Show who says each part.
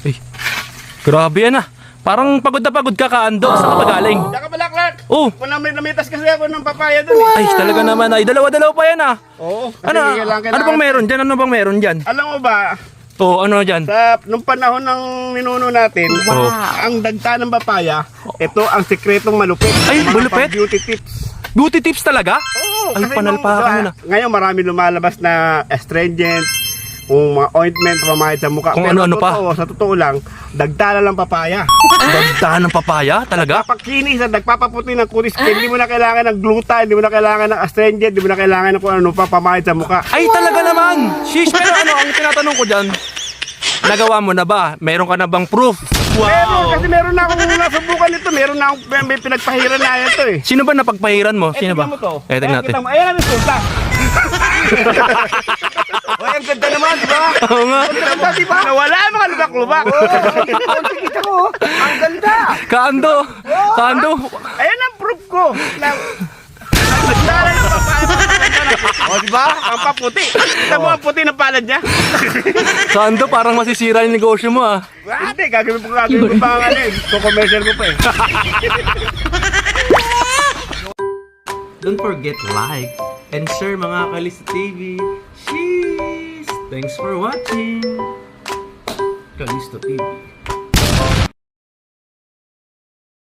Speaker 1: Ay, grabe yan ah. Parang pagod na pagod ka, Kaando. Saan ka ba galing?
Speaker 2: Diyan ka pala, Clark.
Speaker 1: Oh.
Speaker 2: Namitas kasi ako ng papaya dun.
Speaker 1: Ay, talaga naman ay. Dalawa-dalawa pa yan ah.
Speaker 2: Oo.
Speaker 1: Ano bang meron dyan? Ano bang meron dyan?
Speaker 2: Alam mo ba,
Speaker 1: Oh, ano dyan?
Speaker 2: nung panahon ng ninuno natin, ang dagta ng papaya, ito ang sikretong malupit.
Speaker 1: Ay,
Speaker 2: Mga
Speaker 1: malupit?
Speaker 2: beauty tips.
Speaker 1: Beauty tips talaga?
Speaker 2: Oo.
Speaker 1: Ay,
Speaker 2: kasi
Speaker 1: panalpakan mo na.
Speaker 2: Ngayon marami lumalabas na astringent, kung mga ointment, pamahid sa mukha.
Speaker 1: Kung
Speaker 2: Pero
Speaker 1: ano-ano pa.
Speaker 2: Sa totoo lang, dagta na lang papaya.
Speaker 1: Dagda ng papaya? Talaga?
Speaker 2: Papakinis at nagpapaputi ng kutis. Hindi mo na kailangan ng gluta, hindi mo na kailangan ng astringent, hindi mo na kailangan ng kung ano pa pamahid sa mukha.
Speaker 1: Ay, talaga naman! Shish, pero ano, ang tinatanong ko dyan, nagawa mo na ba? Meron ka na bang proof?
Speaker 2: Meron, kasi meron na akong nasubukan nito. Meron na akong may pinagpahiran na ito eh.
Speaker 1: Sino ba napagpahiran mo? Sino ba?
Speaker 2: Tingnan mo to.
Speaker 1: Tingnan natin.
Speaker 2: Kita mo, ayan ang resulta. Uy, ang ganda naman, di ba?
Speaker 1: Oo nga.
Speaker 2: Ang ganda, di ba? Nawala ang mga lubak-lubak. Kita ko, ang ganda.
Speaker 1: Kaando! Kaando!
Speaker 2: Ayan ang proof ko. Nagdala ng papaya. O, di ba? Ang paputi. Kita mo ang puti ng palad niya.
Speaker 1: Kaando, parang masisira yung negosyo mo ah.
Speaker 2: Hindi, gagawin ko pa ang ano eh. So-commercial ko pa eh.
Speaker 1: Don't forget like and share mga Kalista TV. Cheese! Thanks for watching. Kalista TV.